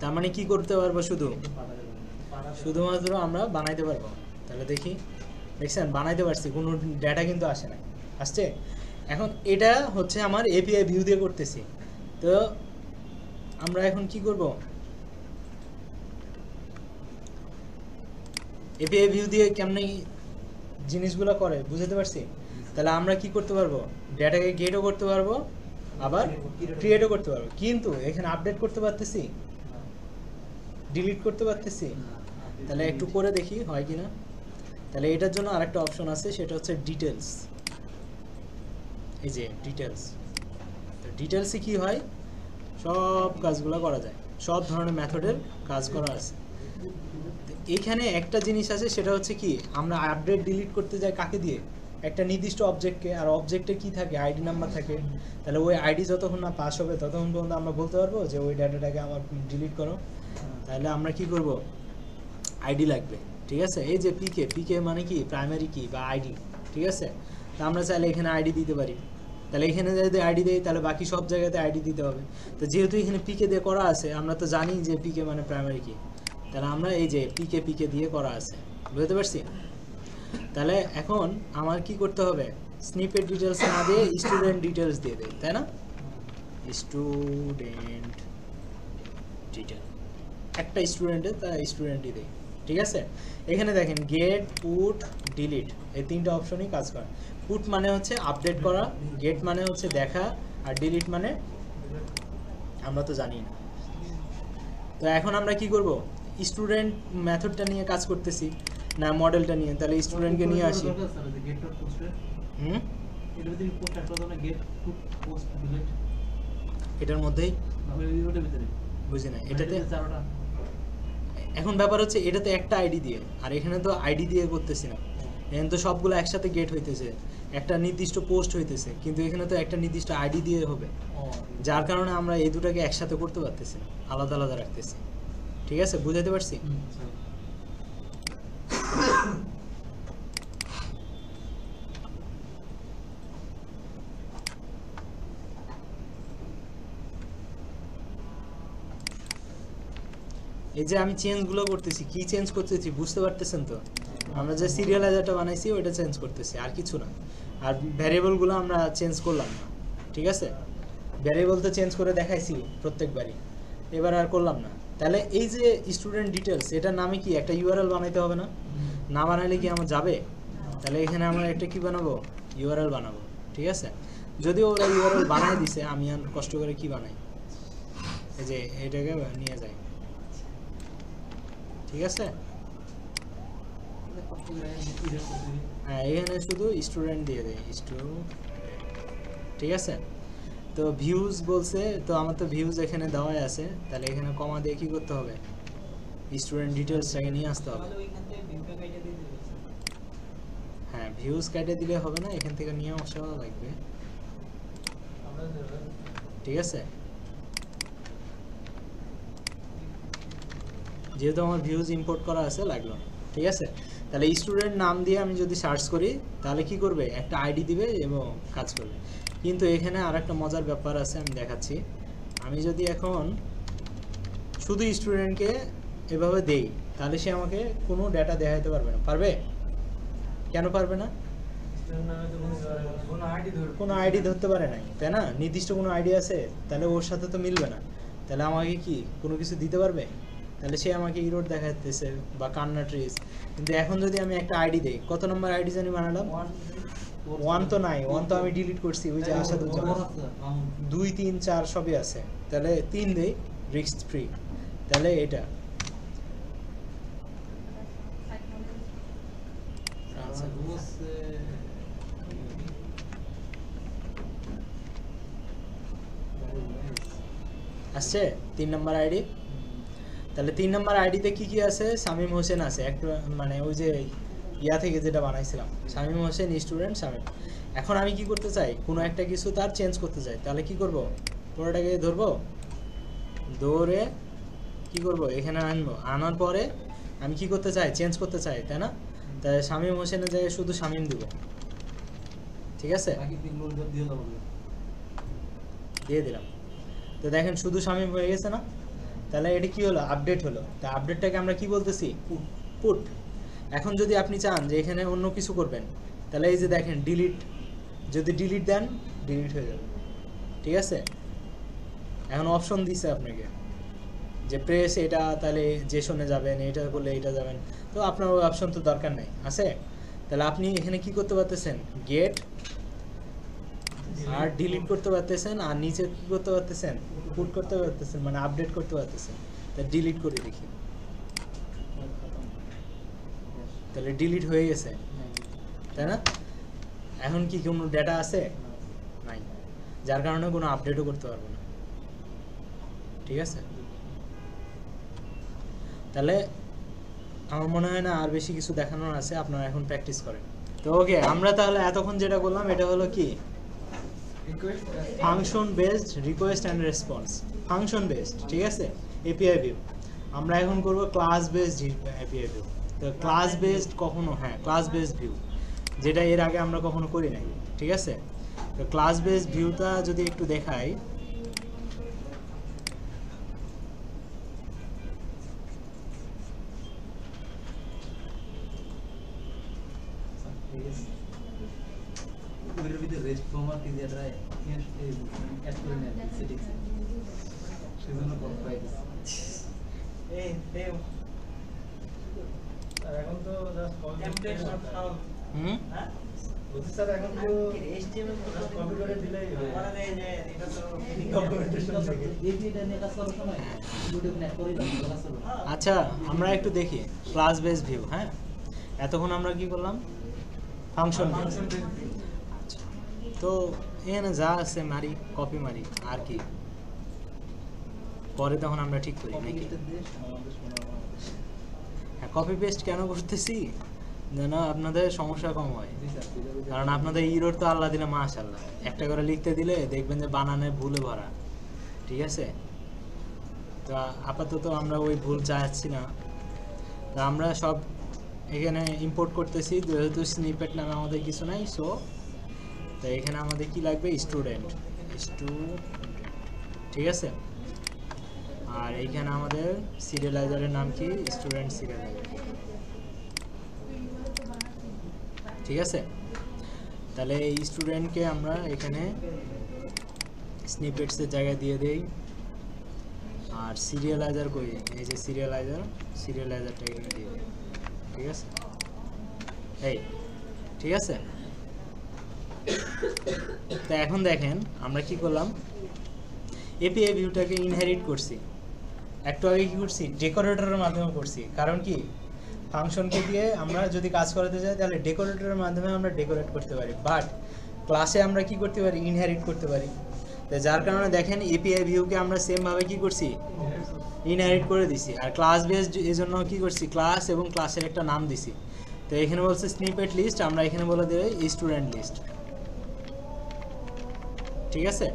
তার মানে কি করতে পারবো, শুধুমাত্র আমরা বানাইতে পারবো। তাহলে দেখি, দেখছেন বানাইতে পারছি, কোনো ডেটা কিন্তু আসে না, আসছে। এখন এটা হচ্ছে আমার এপিআই ভিউ দিয়ে করতেছি। তো আমরা এখন কি করব, এপিআই ভিউ দিয়ে কেমনে জিনিসগুলো করে বুঝতে পারছি। তাহলে আমরা কি করতে পারবো, ডেটাকে গেটও করতে পারবো, আবার ক্রিয়েটও করতে পারবো। কিন্তু এখানে আপডেট করতে পারতেছি, ডিলিট করতে পারতেছি। তাহলে একটু করে দেখি হয় কিনা। তাহলে এটার জন্য আরেকটা অপশন আছে, সেটা হচ্ছে ডিটেলস। এই যে ডিটেলস, তো ডিটেলসে কি হয়, সব কাজগুলো করা যায়, সব ধরনের মেথডের কাজ করা আছে। এখানে একটা জিনিস আছে, সেটা হচ্ছে কি, আমরা আপডেট ডিলিট করতে যাই কাকে দিয়ে, একটা নির্দিষ্ট অবজেক্টকে, আর অবজেক্টে কি থাকে, আইডি নাম্বার থাকে। তাহলে ওই আইডি যতক্ষণ না পাস হবে ততক্ষণ পর্যন্ত আমরা বলতে পারবো যে ওই ডাটাটাকে আমার ডিলিট করো। তাহলে আমরা কি করব, আইডি লাগবে, ঠিক আছে। এই যে পিকে, পিকে মানে কি, প্রাইমারি কি বা আইডি, ঠিক আছে। তা আমরা চাইলে এখানে আইডি দিতে পারি। তাহলে এখানে যদি আইডি দেই, তাহলে বাকি সব জায়গাতে আইডি দিতে হবে। তো যেহেতু এখানে পিকে দিয়ে করা আছে, আমরা তো জানি যে পিকে মানে প্রাইমারি কি, তাহলে আমরা এই যে পিকে পিকে দিয়ে করা আছে, বুঝতে পারছি। তাহলে এখন আমার কি করতে হবে, স্নিপেট ডিটেলস না দিয়ে স্টুডেন্ট ডিটেলস দিয়ে দেই, তাই না, স্টুডেন্ট ডিটেল, একটা স্টুডেন্টের তার স্টুডেন্টই দেই, ঠিক আছে। এখানে দেখেন গেট, পুট, ডিলিট, এই তিনটা অপশনই কাজ করে। পুট মানে হচ্ছে আপডেট করা, গেট মানে হচ্ছে দেখা, আর ডিলিট মানে আমরা তো জানি না। তো এখন আমরা কি করব, স্টুডেন্ট মেথডটা নিয়ে কাজ করতেছি না মডেলটা নিয়ে, তাহলে স্টুডেন্টকে নিয়ে আসি। এটার মধ্যেই বুঝি না, এটাতে এখন ব্যাপার হচ্ছে এটাতে একটা আইডি দিয়ে, আর এখানে তো আইডি দিয়ে করতেছি না, এখানে তো সবগুলো একসাথে গেট হইতেছে, একটা নির্দিষ্ট পোস্ট হইতেছে, কিন্তু এখানে তো একটা নির্দিষ্ট আইডি দিয়ে হবে, যার কারণে আমরা এই দুটাকে একসাথে করতে পারতেছি না, আলাদা আলাদা রাখতেছি, ঠিক আছে, বুঝাইতে পারছি। এই যে আমি চেঞ্জগুলো করতেছি, কি চেঞ্জ করতেছি বুঝতে পারতেছেন তো, আমরা যে সিরিয়ালাইজারটা বানাইছি ওইটা চেঞ্জ করতেছি, আর কিছু না। আর ভ্যারিয়েবলগুলো আমরা চেঞ্জ করলাম না, ঠিক আছে, ভ্যারিয়েবল তো চেঞ্জ করে দেখাইছি প্রত্যেকবারই, এবার আর করলাম না। তাহলে এই যে স্টুডেন্ট ডিটেলস, এটার নামে কি একটা ইউআরএল বানাইতে হবে না, না বানাইলে কি আমার যাবে। তাহলে এখানে আমরা একটা কি বানাবো, ইউআরএল বানাবো, ঠিক আছে। যদিও ওরা ইউআরএল বানাই দিছে, আমি আর কষ্ট করে কি বানাই, এই যে এটাকে নিয়ে যাই, ঠিক আছে। হ্যাঁ, এখানে শুধু স্টুডেন্ট দিয়ে দেয়, ঠিক আছে। তো ভিউজ বলছে, তো আমার তো ভিউজ এখানে দেওয়াই আছে, তাহলে এখানে কমা দিয়ে কি করতে হবে, স্টুডেন্ট ডিটেলসটাকে নিয়ে আসতে হবে। হ্যাঁ, ভিউজ কেটে দিলে হবে না, এখান থেকে নিয়ে আসা লাগবে, ঠিক আছে। যেহেতু আমার ভিউজ ইম্পোর্ট করা আছে লাগলো না, ঠিক আছে। তাহলে স্টুডেন্ট নাম দিয়ে আমি যদি সার্চ করি, তাহলে কি করবে, একটা আইডি দিবে এবং কাজ করবে। কিন্তু এখানে আর একটা মজার ব্যাপার আছে, আমি দেখাচ্ছি। আমি যদি এখন শুধু স্টুডেন্টকে এভাবে দেই, তাহলে সে আমাকে কোনো ডেটা দেখাতে পারবে না, পারবে, কেন পারবে না, কোনো আইডি ধরতে পারে নাই, তাই না, নির্দিষ্ট কোনো আইডি আছে, তাহলে ওর সাথে তো মিলবে না। তাহলে আমাকে কি কোনো কিছু দিতে পারবে, তাহলে সে আমাকে ইরোড দেখাতেছে বা কান্না ট্রিজ। কিন্তু এখন যদি আমি একটা আইডি দেই, কত নম্বর আইডি জানি বানালাম, 1 তো নাই, 1 তো আমি ডিলিট করছি, ওই যে আসাদুজ্জামান, 2 3 4 সবই আছে। তাহলে 3 দেই, রিস্ক ফ্রি, তাহলে এটা আসছে 3 নম্বর আইডি। তাহলে 3 নম্বর আইডিতে কি কি আছে, শামীম হোসেন আছে, একটা মানে ওই যে ইয়া থেকে যেটা বানাইছিলাম, শামীম হোসেন স্টুডেন্ট শামীম। এখন আমি কি করতে চাই, কোনো একটা কিছু তার চেঞ্জ করতে চাই, তাহলে কি করব, পুরোটাকে ধরবো, ধরে কি করব, এখানে আনবো, আনার পরে আমি কি করতে চাই, চেঞ্জ করতে চাই, তাই না? তাই শামীম হোসেনের জায়গায় শুধু শামীম দিব, ঠিক আছে, বাকি তিনগুলো দিয়ে দেবো। দিয়ে দিলাম। তো দেখেন শুধু শামীম হয়ে গেছে না? তাহলে এটা কি হলো, আপডেট হলো। তা আপডেটটাকে আমরা কি বলতেছি, পুট। এখন যদি আপনি চান যে এখানে অন্য কিছু করবেন, তাহলে এই যে দেখেন ডিলিট, যদি ডিলিট দেন ডিলিট হয়ে যাবে, ঠিক আছে। এখন অপশন দিছে আপনাকে যে প্রেস এটা, তাহলে জেসনে যাবেন, এটা করলে এটা যাবেন। তো আপনার ওই অপশন তো দরকার নেই, আছে। তাহলে আপনি এখানে কি করতে পারতেছেন, গেট আর ডিলিট করতে পারতেছেন, আর নিচে কি করতে পারতেছেন, পুট করতে পারতেছেন, মানে আপডেট করতে পারতেছেন। তা ডিলিট করে দেখি, তাহলে ডিলিট হয়ে গেছে, তাই না? এখন কি কোনো ডেটা আছে? নাই, যার কারণে কোনো আপডেটও করতে পারবো না, ঠিক আছে। তাহলে আমার মনে হয় না আর বেশি কিছু দেখানোর আছে, আপনারা এখন প্র্যাকটিস করেন। তো ওকে, আমরা তাহলে এতক্ষণ যেটা করলাম এটা হলো কি, function based request and response, function based, ঠিক আছে, এপিআই ভিউ। আমরা এখন করব ক্লাস বেসড এপিআই ভিউ। তো ক্লাস বেসড কখনো, হ্যাঁ ক্লাস বেসড ভিউ, যেটা এর আগে আমরা কখনো করি নাই, ঠিক আছে। তো ক্লাস বেসড ভিউটা যদি একটু দেখাই, ওইটার ভিতরে রেস্ট ফর্ম আর ক্রিয়েটার অ্যাড করে নেন সেটিংস, সেজন্য কল পাই দিছি। এখন তো জাস্ট টেমপ্লেট নট ফাউন্ড। হুম, বুঝছি স্যার, এখন তো HTML কপি করে দিলেই হয়। মানে যে এটা তো ডকুমেন্টেশন থেকে এইটা নিয়ে কাজ করার সময় ভিডিও অ্যাড করে দাও, কাজ করো। আচ্ছা আমরা একটু দেখি ক্লাস বেস ভিউ। হ্যাঁ, এতক্ষণ আমরা কি করলাম, ফাংশন। আচ্ছা, তো এখানে যা আছে মারি, কপি মারি, আর কি পরে তখন আমরা ঠিক করি নাকি। হ্যাঁ, কপি পেস্ট কেন করতেছি যেন আপনাদের সমস্যা কম হয়, কারণ আপনাদের ইরোর তো আল্লাহ দিলে মাশাআল্লাহ, একটা করে লিখতে দিলে দেখবেন যে বানানে ভুলে ভরা, ঠিক আছে। তো আপাতত আমরা ওই ভুল চাচ্ছি না। তো আমরা সব এখানে ইম্পোর্ট করতেছি, যেহেতু স্নিপেট নামে আমাদের কিছু নাই। সো তো এখানে আমাদের কি লাগবে, স্টুডেন্ট, ঠিক আছে। আর এইখানে আমাদের সিরিয়ালাইজারের নাম কি, স্টুডেন্ট সিরিয়ালাইজার, ঠিক আছে। তাহলে এই স্টুডেন্টকে আমরা এখানে স্নিপেটসের জায়গায় দিয়ে দেই। আর সিরিয়ালাইজার কই, এই যে সিরিয়ালাইজারটা এখানে দিয়ে দিই, ঠিক আছে। এই ঠিক আছে। তো এখন দেখেন আমরা কি করলাম, এপিআই ভিউটাকে ইনহেরিট করছি। একটু আগে কি করছি, ডেকোরেটরের মাধ্যমে করছি। কারণ কি, ফাংশনকে দিয়ে আমরা যদি কাজ করাতে যাই তাহলে ডেকোরেটরের মাধ্যমে আমরা ডেকোরেট করতে পারি, বাট ক্লাসে আমরা কি করতে পারি, ইনহেরিট করতে পারি। তো যার কারণে দেখেন এপিআই ভিউকে আমরা সেমভাবে কি করছি, ইনহেরিট করে দিছি। আর ক্লাস বেসড এই জন্য কি করছি, ক্লাস এবং ক্লাসের একটা নাম দিছি। তো এখানে বলছে স্নিপেট লিস্ট, আমরা এখানে বলে দেই স্টুডেন্ট লিস্ট, ঠিক আছে।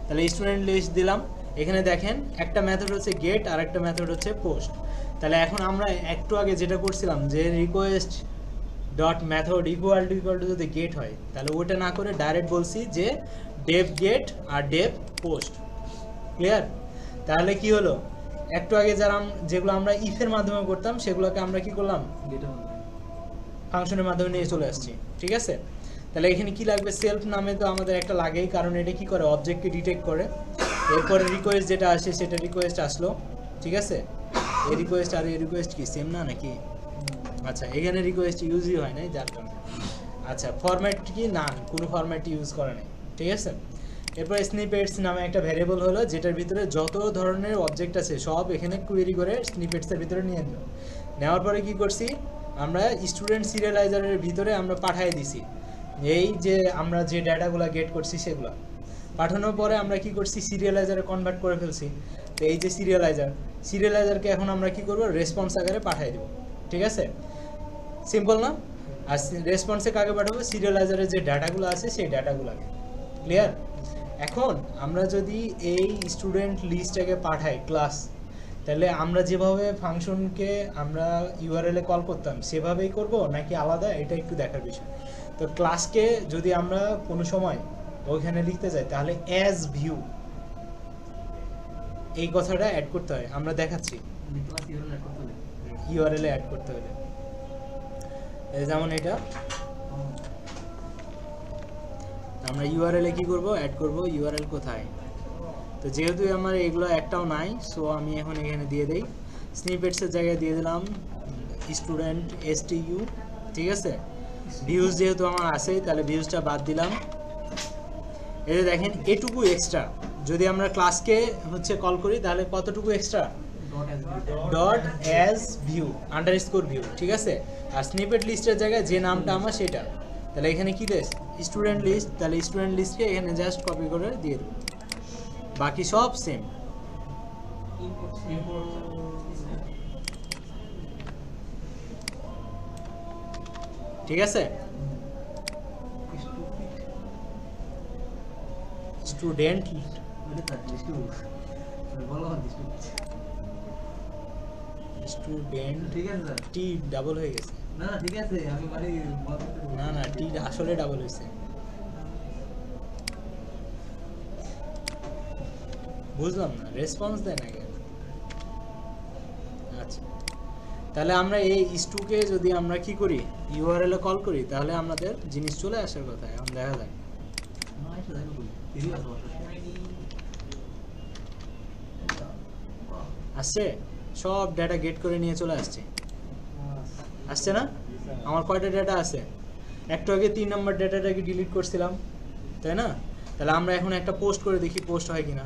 তাহলে স্টুডেন্ট লিস্ট দিলাম। এখানে দেখেন একটা মেথড হচ্ছে গেট আর একটা মেথড হচ্ছে পোস্ট। তাহলে এখন আমরা একটু আগে যেটা করছিলাম যে request dot method equal to যদি গেট হয়, তাহলে ওটা না করে ডাইরেক্ট বলছি যে ডেভ গেট আর ডেভ পোস্ট। ক্লিয়ার? তাহলে কি হলো, একটু আগে যেগুলো আমরা ইফের মাধ্যমে করতাম সেগুলোকে আমরা কি করলাম, ফাংশনের মাধ্যমে নিয়ে চলে আসছি, ঠিক আছে। তাহলে এখানে কি লাগবে, সেলফ নামে তো আমাদের একটা লাগেই, কারণ এটা কি করে, অবজেক্টকে ডিটেক্ট করে। এরপরে রিকোয়েস্ট যেটা আসে সেটা রিকোয়েস্ট আসলো, ঠিক আছে। এই রিকোয়েস্ট আর এই রিকোয়েস্ট কি সেম না নাকি? আচ্ছা, এখানে রিকোয়েস্ট ইউজই হয় নাই যার কারণে। আচ্ছা, ফরম্যাট কি, না কোনো ফরম্যাট ইউজ করে নাই, ঠিক আছে। এরপর স্নিপেটস নামে একটা ভ্যারিয়েবল হলো, যেটার ভিতরে যত ধরনের অবজেক্ট আছে সব এখানে কুয়েরি করে স্নিপেটসের ভিতরে নিয়ে নিল। নেওয়ার পরে কি করছি, আমরা স্টুডেন্ট সিরিয়ালাইজারের ভিতরে আমরা পাঠিয়ে দিছি এই যে আমরা যে ডাটাগুলো গেট করছি সেগুলো। পাঠানোর পরে আমরা কি করছি, সিরিয়ালাইজারে কনভার্ট করে ফেলছি। তো এই যে সিরিয়ালাইজারকে এখন আমরা কি করব, রেসপন্স আকারে পাঠিয়ে দেব, ঠিক আছে। সিম্পল না? আর রেসপন্সে কাকে পাঠাবো, সিরিয়ালাইজারের যে ডাটাগুলো আছে সেই ডাটাগুলোকে। ক্লিয়ার? এখন আমরা যদি এই স্টুডেন্ট লিস্টটাকে পাঠাই ক্লাস, তাহলে আমরা যেভাবে ফাংশনকে আমরা ইউআরএল এ কল করতাম সেভাবেই করব নাকি আলাদা, এটা একটু দেখার বিষয়। তো ক্লাসকে যদি আমরা কোনো সময় ওইখানে লিখতে যাই তাহলে অ্যাজ ভিউ এই কথাটা অ্যাড করতে হয়, আমরা দেখাচ্ছি ক্লাস ইউআরএল অ্যাড করতে হবে। ইউআরএল এ অ্যাড করতে হলে। এই যেমন এটা আমরা ইউআরএল এ কি করব, অ্যাড করব ইউআরএল কোথায়। তো যেহেতু আমার এগুলো একটাও নাই, সো আমি এখন এখানে দিয়ে দেই স্নিপেটসের জায়গায় দিয়ে দিলাম স্টুডেন্ট এসটিইউ, ঠিক আছে। ভিউজ যেহেতু আমার আছেই তাহলে ভিউজটা বাদ দিলাম। এই যে দেখেন এটুকু এক্সট্রা, যদি আমরা ক্লাসকে হচ্ছে কল করি তাহলে কতটুকু extra, dot as view underscore view, ঠিক আছে। আর স্নিপেট লিস্টের জায়গায় যে নামটা আমার সেটা, তাহলে এখানে কি দেশ স্টুডেন্ট লিস্ট, তাহলে স্টুডেন্ট লিস্টকে এখানে জাস্ট কপি করে দিয়ে দেবো, বাকি সব সেম। ঠিক আছে, স্টুডেন্ট স্টুডেন্ট ঠিক আছে স্যার। টি ডাবল হয়ে গেছে, না না ঠিক আছে, আমি মানে না না টি আসলে ডাবল হয়েছে, বুঝলাম না রেসপন্স দেয় না কেন। আচ্ছা তাহলে আমরা এই ইস্টুকে যদি আমরা কি করি ইউআরএল এ কল করি তাহলে আমাদের জিনিস চলে আসার কথা। এখন দেখা যাক আসছে, সব ডেটা গেট করে নিয়ে চলে আসছে, আসছে না? আমার কয়টা ডেটা আছে, একটু আগে 3 নম্বর ডেটাটাকে ডিলিট করছিলাম, তাই না? তাহলে আমরা এখন একটা পোস্ট করে দেখি পোস্ট হয় কিনা।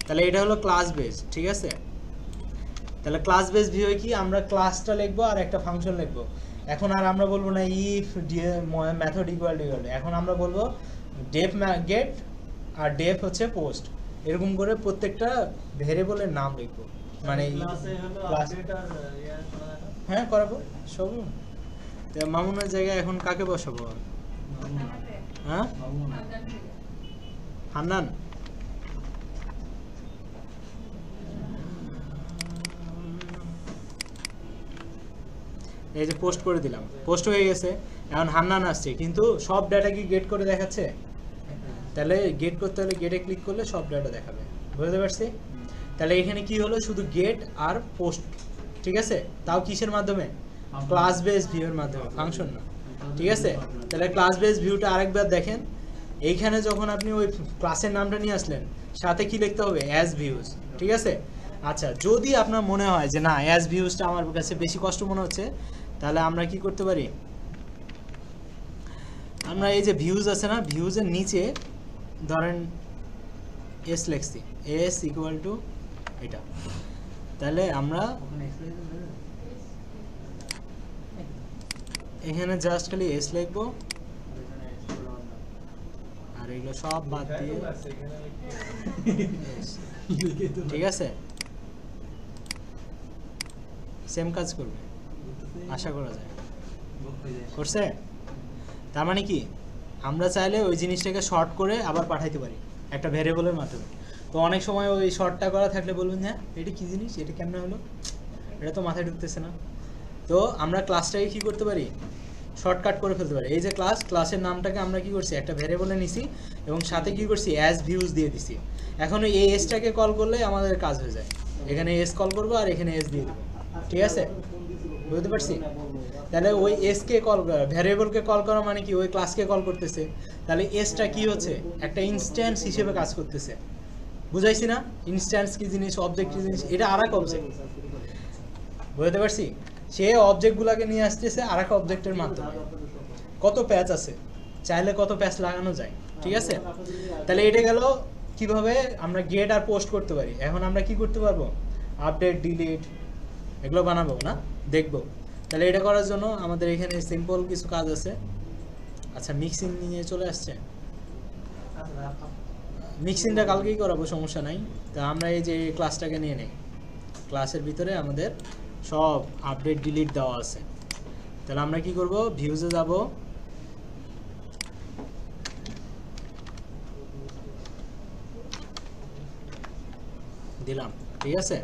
তাহলে এটা হলো ক্লাস বেস, ঠিক আছে। তাহলে ক্লাস বেস ভিউ কি, আমরা ক্লাসটা লিখবো আর একটা ফাংশন লিখবো। এখন আর আমরা বলবো না if method equal to equal, এখন আমরা বলবো ডেফ গেট আর ডেফ হচ্ছে পোস্ট, এরকম করে প্রত্যেকটা ভেরিয়েবলের নাম লিখবো। মানে হ্যাঁ করাবো সব। মামুনের জায়গায় এখন কাকে বসাবো? হ্যাঁ হান্নান। এই যে পোস্ট করে দিলাম, পোস্ট হয়ে গেছে। এখন হান্নান আসছে কিন্তু সব ডাটা কি গেট করে দেখাচ্ছে? তাহলে গেট করতে হলে গেটে ক্লিক করলে সব ডাটা দেখাবে, বুঝতে পারছি? তাহলে এখানে কি হলো, শুধু গেট আর পোস্ট, ঠিক আছে। তাও কিসের মাধ্যমে? ক্লাস বেস ভিউ এর মাধ্যমে, ফাংশন না, ঠিক আছে। তাহলে ক্লাস বেস ভিউটা আরেকবার দেখেন, এইখানে যখন আপনি ওই ক্লাসের নামটা নিয়ে আসলেন সাথে কি লিখতে হবে, অ্যাজ ভিউজ, ঠিক আছে। আচ্ছা যদি আপনার মনে হয় যে না অ্যাজ ভিউজটা আমার কাছে বেশি কষ্ট মনে হচ্ছে, তাহলে আমরা কি করতে পারি, আমরা এই যে ভিউজ আছে না, ভিউজের নিচে ধরেন এস লিখছি, এস ইকুয়াল টু এটা, তাহলে আমরা এখানে জাস্ট খালি এস লিখবো আর এগুলো সব বাদ দিয়ে ঠিক আছে, সেম কাজ করবে আশা করা যায়। করছে? তার মানে কি আমরা চাইলে ওই জিনিসটাকে শর্ট করে আবার পাঠাইতে পারি একটা ভেরিয়েবলের মাধ্যমে। তো অনেক সময় ওই শর্টটা করা থাকলে বলবেন হ্যাঁ এটা কি জিনিস, এটা কেমন হলো, এটা তো মাথায় ঢুকতেছে না। তো আমরা ক্লাসটাকে কি করতে পারি, শর্টকাট করে ফেলতে পারি। এই যে ক্লাসের নামটাকে আমরা কি করছি, একটা ভেরিয়েবলে নিছি এবং সাথে কি করছি, অ্যাজ ভিউজ দিয়ে দিছি। এখন এই এসটাকে কল করলে আমাদের কাজ হয়ে যায়, এখানে এস কল করবো আর এখানে এস দিয়ে দেবো, ঠিক আছে, বুঝতে পারছি? তাহলে ওই এসকে কল করা, ভ্যারিয়েবলকে কল করা মানে কি, ওই ক্লাসকে কল করতেছে। তাহলে এসটা কি হচ্ছে, একটা ইনস্ট্যান্স হিসেবে কাজ করতেছে, বুঝাইছি না? ইনস্ট্যান্স কি জিনিস, অবজেক্ট কি জিনিস, এটা আর এক অবজেক্ট, বুঝতে পারছি? সে অবজেক্টগুলোকে নিয়ে আসতেছে আর এক অবজেক্টের মাধ্যমে। কত প্যাচ আছে, চাইলে কত প্যাচ লাগানো যায়, ঠিক আছে। তাহলে এটা গেল কিভাবে আমরা গেট আর পোস্ট করতে পারি। এখন আমরা কি করতে পারবো, আপডেট ডিলিট এগুলো বানাবো না, দেখবো। তাহলে এটা করার জন্য আমাদের এখানে সিম্পল কিছু কাজ আছে। আচ্ছা মিক্সিং নিয়ে চলে আসছে, মিক্সিংটা কালকেই করাবো, সমস্যা নাই। তা আমরা এই যে ক্লাসটাকে নিয়ে নেই, ক্লাসের ভিতরে আমাদের সব আপডেট ডিলিট দেওয়া আছে। তাহলে আমরা কি করব, ভিউজে যাব, দিলাম, ঠিক আছে।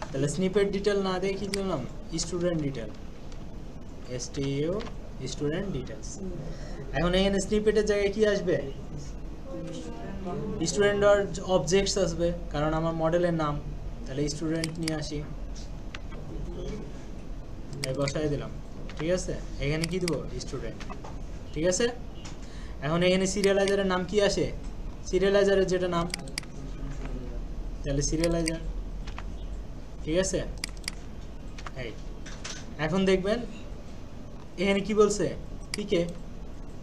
তাহলে স্নিপেট ডিটেল না দিয়ে কি দিলাম, student detail, STU student details. এখন এখানে স্নিপেটের জায়গায় কি আসবে, স্টুডেন্ট ডট অবজেক্টস আসবে, কারণ আমার মডেলের নাম। তাহলে স্টুডেন্ট নিয়ে আসি, এই বসাই দিলাম, ঠিক আছে। এখানে কি দেবো, স্টুডেন্ট, ঠিক আছে। এখন এখানে সিরিয়ালাইজারের নাম কি আসে, সিরিয়ালাইজারের যেটা নাম, তাহলে সিরিয়ালাইজার, ঠিক আছে। এই এখন দেখবেন এখানে কি বলছে, পিকে,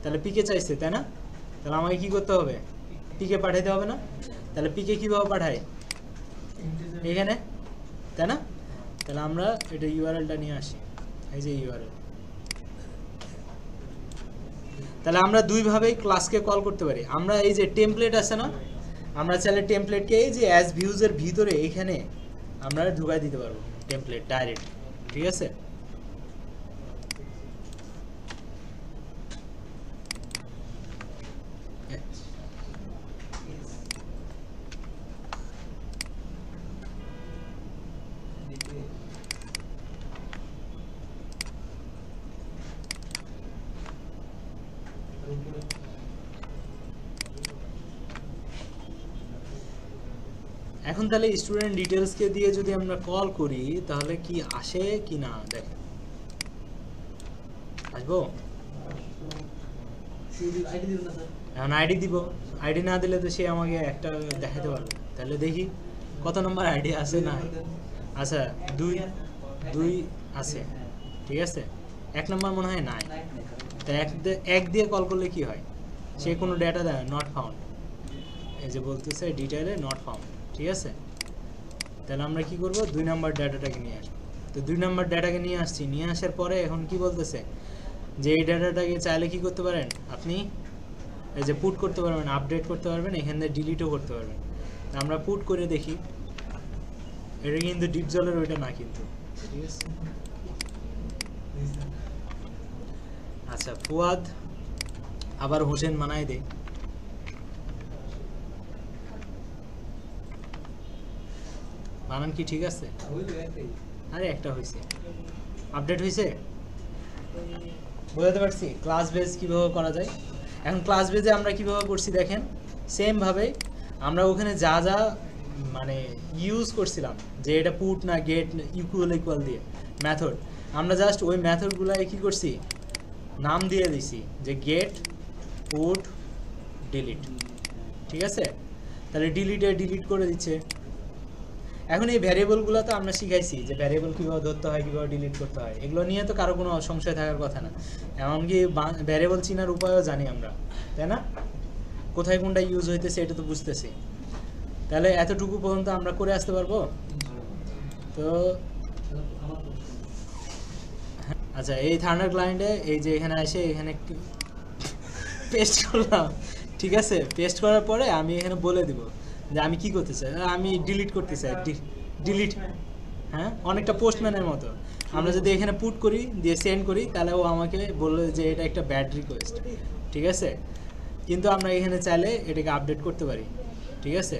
তাহলে পিকে চাইছে, তাই না। তাহলে আমাকে কি করতে হবে, পিকে পাঠাইতে হবে না। তাহলে পিকে কীভাবে পাঠাই, এখানে, তাই না। তাহলে আমরা এটা ইউআরএলটা নিয়ে আসি, এই যে ইউআরএল। তাহলে আমরা দুইভাবেই ক্লাসকে কল করতে পারি। আমরা এই যে টেমপ্লেট আছে না, আমরা চাইলে টেমপ্লেটকে এই যে অ্যাজ ভিউজের ভিতরে এখানে আমরা ঢুকাই দিতে পারবো টেমপ্লেট ডাইরেক্ট, ঠিক আছে। এখন তাহলে স্টুডেন্ট ডিটেলসকে দিয়ে যদি আমরা কল করি তাহলে কি আসে কি না দেখেন, আসবো। এখন আইডি দিব, আইডি না দিলে তো সে আমাকে একটা দেখাতে পারবে। তাহলে দেখি কত নম্বর আইডি আছে না। আচ্ছা 2 আছে, ঠিক আছে। 1 নম্বর মনে হয় নাই। তা 1 দিয়ে কল করলে কি হয়, সে কোনো ডেটা দেয় নট ফাউন্ড, এই যে বলতেছে ডিটেইলে নট ফাউন্ড, ঠিক আছে। তাহলে আমরা কি করব, 2 নম্বর ডাটাটাকে নিয়ে আসবো। তো 2 নম্বর ডাটাকে নিয়ে আসছি, নিয়ে আসার পরে এখন কি বলতেছে যে এই ডাটাটাকে চাইলে কি করতে পারেন আপনি, এই যে পুট করতে পারবেন, আপডেট করতে পারবেন, এখান থেকে ডিলিটও করতে পারবেন। আমরা পুট করে দেখি, এটা কিন্তু ডিপ জলের ওইটা না কিন্তু, ঠিক আছে। আচ্ছা ফুয়াদ আবার হোসেন বানাই দে, বানান কি ঠিক আছে, আরে একটা হয়েছে, আপডেট হয়েছে, বোঝাতে পারছি ক্লাস বেস কীভাবে করা যায়। এখন ক্লাস বেজে আমরা কীভাবে করছি দেখেন, সেমভাবে আমরা ওখানে যা যা মানে ইউজ করছিলাম, যে এটা পুট না গেট ইকুয়াল দিয়ে মেথড, আমরা জাস্ট ওই মেথডগুলোয় কী করছি, নাম দিয়ে দিছি যে গেট পুট ডিলিট, ঠিক আছে। তাহলে ডিলিট করে দিচ্ছে। এখন এই ভ্যারিয়েবলগুলো তো আমরা শিখাইছি যে ভ্যারিয়েবল কীভাবে ধরতে হয়, কীভাবে ডিলিট করতে হয়, এগুলো নিয়ে তো কারো কোনো সংশয় থাকার কথা না। এমনকি ভ্যারিয়েবল চিনার উপায়ও জানি আমরা, তাই না, কোথায় কোনটা ইউজ হইতেছে এটা তো বুঝতেছি। তাহলে এতটুকু পর্যন্ত আমরা করে আসতে পারবো তো। আচ্ছা এই থার্নার ক্লায়েন্টে এই যে এখানে এসে এখানে পেস্ট করলাম, ঠিক আছে। পেস্ট করার পরে আমি এখানে বলে দিব যে আমি কি করতে চাই, আমি ডিলিট করতে চাই, ডিলিট, হ্যাঁ অনেকটা পোস্টম্যানের মতো। আমরা যদি এখানে পুট করি দিয়ে সেন্ড করি তাহলে ও আমাকে বললো যে এটা একটা ব্যাড রিকোয়েস্ট, ঠিক আছে। কিন্তু আমরা এখানে চাইলে এটাকে আপডেট করতে পারি, ঠিক আছে।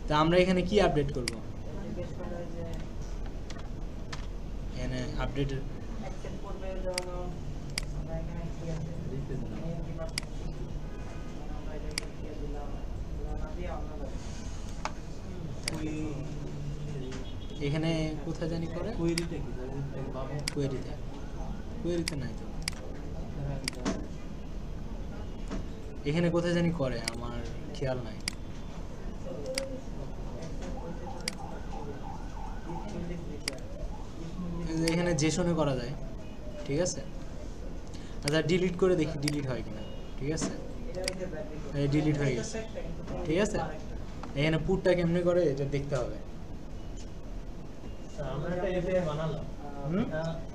তা আমরা এখানে কি আপডেট করব, এখানে আপডেট এখানে কোথায় জানি করে, কোয়েরিতে নাই তো, এখানে কোথায় জানি করে আমার খেয়াল নাই। এখানে জেসনে করা যায়, ঠিক আছে। আচ্ছা ডিলিট করে দেখি ডিলিট হয় কিনা, ঠিক আছে। ডিলিট হয়ে গেছে, ঠিক আছে। এখানে পুটটা কেমনে করে এটা দেখতে হবে। আমরা একটা এপিআই বানালাম,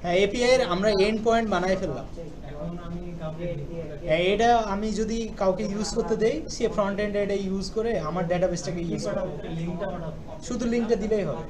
হ্যাঁ এপিআই এর আমরা এন্ড পয়েন্ট বানাই ফেললাম। এখন আমি কাউকে এটা আমি যদি কাউকে ইউজ করতে দেই, সে ফ্রন্ট এন্ড এটা ইউজ করে আমার ডেটাবেসটাকে ইউজ করে, লিংকটা শুধু লিংকটা দিলেই হবে।